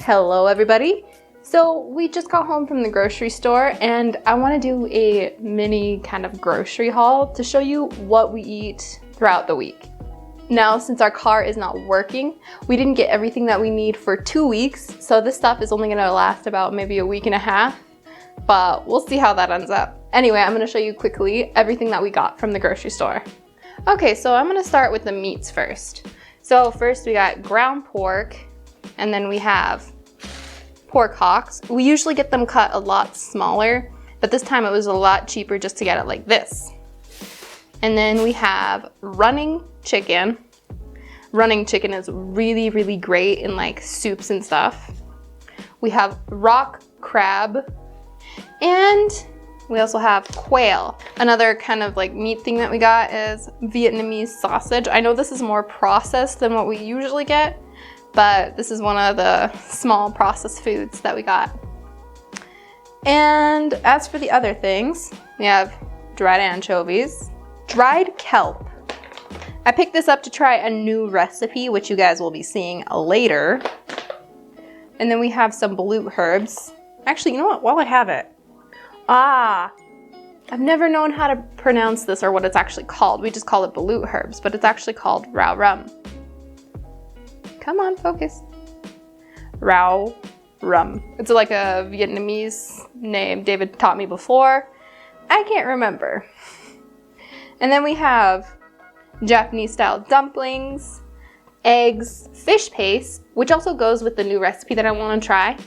Hello everybody. So we just got home from the grocery store and I want to do a mini kind of grocery haul to show you what we eat throughout the week. Now, since our car is not working, we didn't get everything that we need for 2 weeks, so this stuff is only going to last about maybe a week and a half, but we'll see how that ends up. Anyway, I'm going to show you quickly everything that we got from the grocery store. Okay, so I'm going to start with the meats first. So first we got ground pork, and then we have pork hocks. We usually get them cut a lot smaller, but this time it was a lot cheaper just to get it like this. And then we have running chicken. Running chicken is really, really great in like soups and stuff. We have rock crab, and we also have quail. Another kind of like meat thing that we got is Vietnamese sausage. I know this is more processed than what we usually get, but this is one of the small processed foods that we got. And as for the other things, we have dried anchovies, dried kelp. I picked this up to try a new recipe, which you guys will be seeing later. And then we have some blue herbs. Actually, you know what? While I have it, I've never known how to pronounce this or what it's actually called. We just call it blue herbs, but it's actually called rau rum. Come on, focus. Rau rum. It's like a Vietnamese name David taught me before. I can't remember. And then we have Japanese style dumplings, eggs, fish paste, which also goes with the new recipe that I want to try,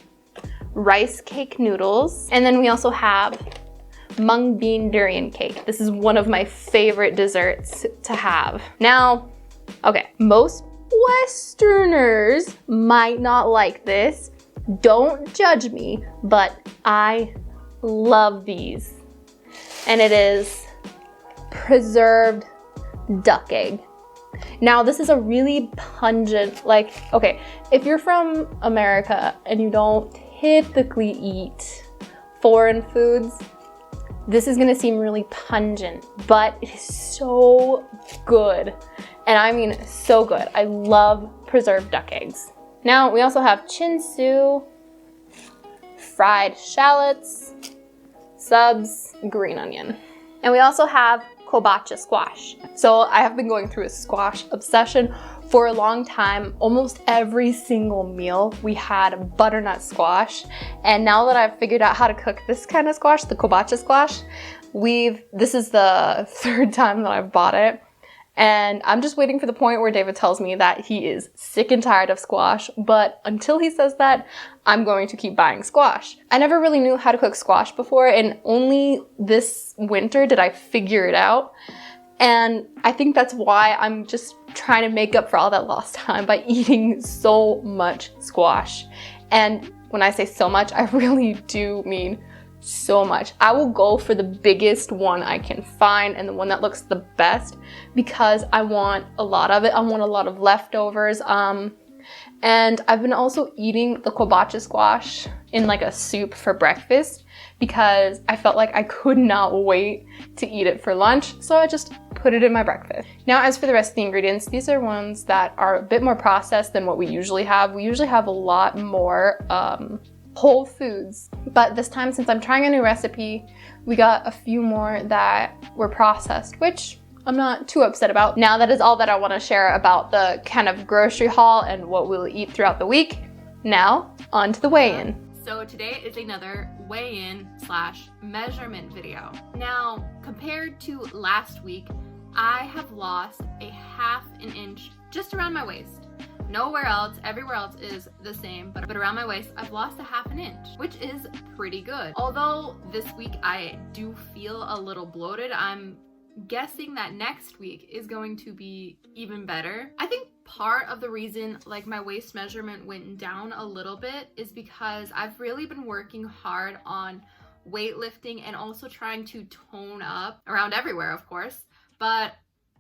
rice cake noodles, and then we also have mung bean durian cake. This is one of my favorite desserts to have. Now, okay, most Westerners might not like this. Don't judge me, but I love these. And it is preserved duck egg. Now, this is a really pungent, okay, if you're from America and you don't typically eat foreign foods, this is gonna seem really pungent, but it is so good. And I mean so good. I love preserved duck eggs. Now, we also have chinsu, fried shallots, subs, green onion. And we also have kobacha squash. So I have been going through a squash obsession for a long time. Almost every single meal we had butternut squash. And now that I've figured out how to cook this kind of squash, the kobacha squash, this is the third time that I've bought it. And I'm just waiting for the point where David tells me that he is sick and tired of squash, but until he says that, I'm going to keep buying squash. I never really knew how to cook squash before, and only this winter did I figure it out. And I think that's why I'm just trying to make up for all that lost time by eating so much squash. And when I say so much, I really do mean so much. I will go for the biggest one I can find and the one that looks the best because I want a lot of it. I want a lot of leftovers. And I've been also eating the kobacha squash in like a soup for breakfast because I felt like I could not wait to eat it for lunch. So I just put it in my breakfast. Now, as for the rest of the ingredients, these are ones that are a bit more processed than what we usually have. We usually have a lot more whole foods, but this time, since I'm trying a new recipe, we got a few more that were processed, which I'm not too upset about. Now, that is all that I want to share about the kind of grocery haul and what we'll eat throughout the week. Now, on to the weigh-in. So today is another weigh-in / measurement video. Now, compared to last week, I have lost a ½ an inch just around my waist. Nowhere else, everywhere else is the same, but around my waist, I've lost a ½ an inch, which is pretty good. Although this week I do feel a little bloated, I'm guessing that next week is going to be even better. I think part of the reason like my waist measurement went down a little bit is because I've really been working hard on weightlifting and also trying to tone up around everywhere, of course, but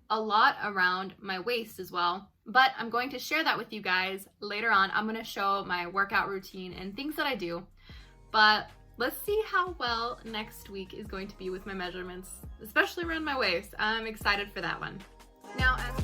a lot around my waist as well. But I'm going to share that with you guys later on. I'm going to show my workout routine and things that I do. But let's see how well next week is going to be with my measurements, especially around my waist. I'm excited for that one. Now, as